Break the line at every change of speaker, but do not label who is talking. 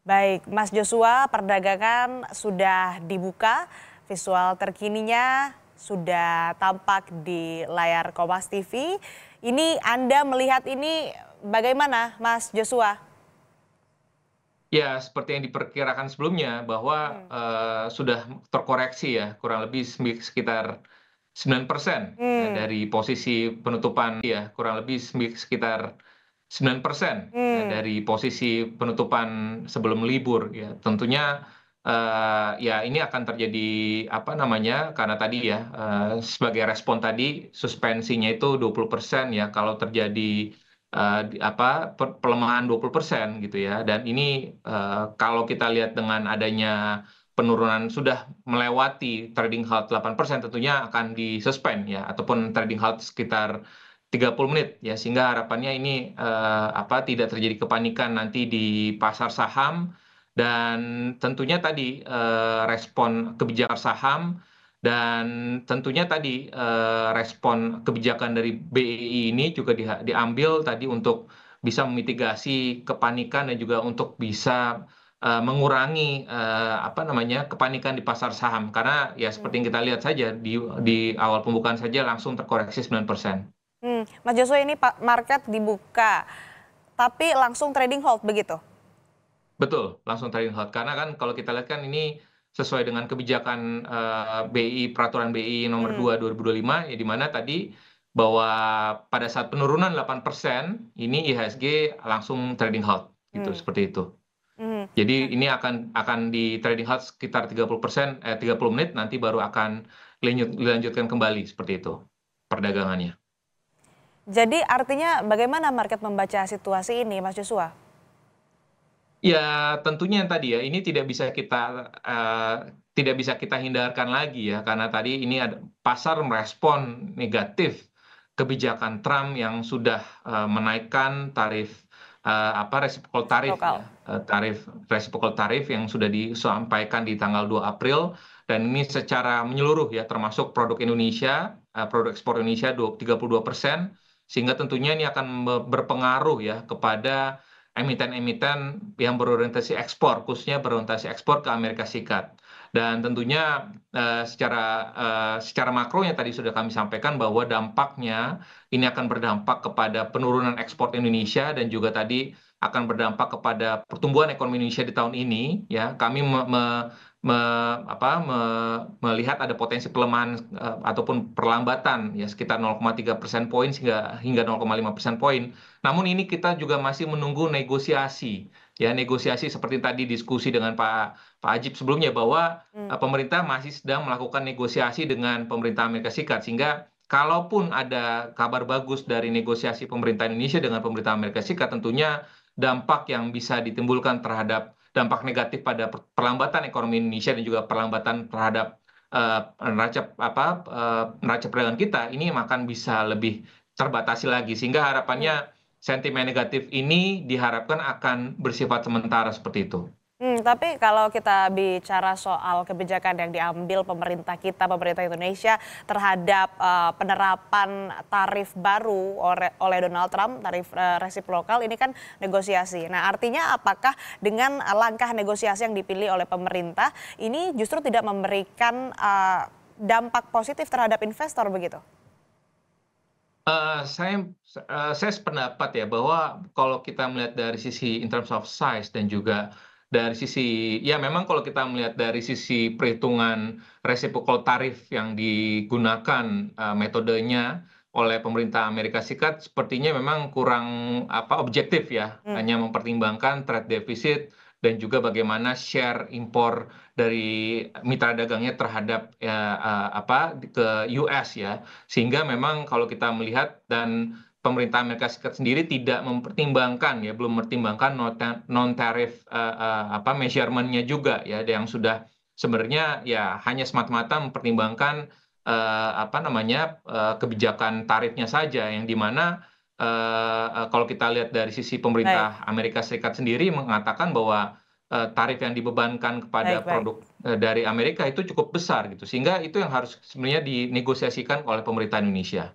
Baik, Mas Joshua, perdagangan sudah dibuka, visual terkininya sudah tampak di layar Kompas TV. Ini Anda melihat ini bagaimana, Mas Joshua?
Ya, seperti yang diperkirakan sebelumnya bahwa,
Hmm.
sudah terkoreksi ya, kurang lebih sekitar 9% ya
Hmm.
dari posisi penutupan ya, kurang lebih sekitar 9% ya
Hmm.
dari posisi penutupan sebelum libur ya. Tentunya, ya ini akan terjadi, apa namanya, karena tadi ya, sebagai respon tadi suspensinya itu 20% ya kalau terjadi pelemahan 20% gitu ya. Dan ini, kalau kita lihat dengan adanya penurunan sudah melewati trading halt 8% tentunya akan di-suspend ya, ataupun trading halt sekitar 30 menit ya, sehingga harapannya ini, tidak terjadi kepanikan nanti di pasar saham. Dan tentunya tadi, respon kebijakan saham dan tentunya tadi, respon kebijakan dari BEI ini juga diambil tadi untuk bisa memitigasi kepanikan dan juga untuk bisa, mengurangi, kepanikan di pasar saham. Karena ya seperti yang kita lihat saja di awal pembukaan saja langsung terkoreksi 9%.
Mas Joshua, ini Pak market dibuka, tapi langsung trading hold begitu?
Betul, langsung trading halt. Karena kan kalau kita lihat kan ini sesuai dengan kebijakan, BI, peraturan BI nomor
Hmm.
2 2025 ya, di mana tadi bahwa pada saat penurunan 8% ini IHSG langsung trading halt gitu,
Hmm.
seperti itu.
Hmm.
Jadi ini akan di trading halt sekitar 30%, 30 menit nanti baru akan dilanjutkan kembali seperti itu perdagangannya.
Jadi artinya bagaimana market membaca situasi ini, Mas Joshua?
Ya, tentunya yang tadi ya, ini tidak bisa kita hindarkan lagi ya, karena tadi ini pasar merespon negatif kebijakan Trump yang sudah, menaikkan tarif, reciprocal tarif
Lokal.
ya, tarif reciprocal tarif yang sudah disampaikan di tanggal 2 April, dan ini secara menyeluruh ya, termasuk produk Indonesia, produk ekspor Indonesia 32%, sehingga tentunya ini akan berpengaruh ya kepada emiten-emiten yang berorientasi ekspor, khususnya berorientasi ekspor ke Amerika Serikat. Dan tentunya, secara makronya tadi sudah kami sampaikan bahwa dampaknya ini akan berdampak kepada penurunan ekspor Indonesia dan juga tadi akan berdampak kepada pertumbuhan ekonomi Indonesia di tahun ini ya. Kami melihat ada potensi pelemahan, ataupun perlambatan ya sekitar 0,3% poin hingga 0,5% poin. Namun ini kita juga masih menunggu negosiasi, ya negosiasi seperti tadi diskusi dengan Pak Ajib sebelumnya bahwa,
Hmm.
pemerintah masih sedang melakukan negosiasi dengan pemerintah Amerika Serikat, sehingga kalaupun ada kabar bagus dari negosiasi pemerintah Indonesia dengan pemerintah Amerika Serikat, tentunya dampak yang bisa ditimbulkan terhadap dampak negatif pada perlambatan ekonomi Indonesia dan juga perlambatan terhadap, neraca perdagangan kita ini akan bisa lebih terbatasi lagi, sehingga
Hmm.
harapannya sentimen negatif ini diharapkan akan bersifat sementara seperti itu.
Tapi kalau kita bicara soal kebijakan yang diambil pemerintah kita, pemerintah Indonesia terhadap penerapan tarif baru oleh Donald Trump, tarif resiprokal ini kan negosiasi. Nah, artinya apakah dengan langkah negosiasi yang dipilih oleh pemerintah ini justru tidak memberikan dampak positif terhadap investor begitu?
Eh, saya saya sependapat ya bahwa kalau kita melihat dari sisi in terms of size dan juga dari sisi ya memang kalau kita melihat dari sisi perhitungan resiprokal tarif yang digunakan, metodenya oleh pemerintah Amerika Serikat sepertinya memang kurang objektif ya,
Hmm.
hanya mempertimbangkan trade deficit dan juga bagaimana share impor dari mitra dagangnya terhadap ya, ke US ya. Sehingga memang kalau kita melihat dan pemerintah Amerika Serikat sendiri tidak mempertimbangkan ya, belum mempertimbangkan non tarif measurement-nya juga ya, yang sudah sebenarnya ya hanya semata-mata mempertimbangkan kebijakan tarifnya saja, yang di mana kalau kita lihat dari sisi
Baik,
pemerintah Amerika Serikat sendiri mengatakan bahwa tarif yang dibebankan kepada
baik, baik.
produk dari Amerika itu cukup besar gitu, sehingga itu yang harus sebenarnya dinegosiasikan oleh pemerintah Indonesia.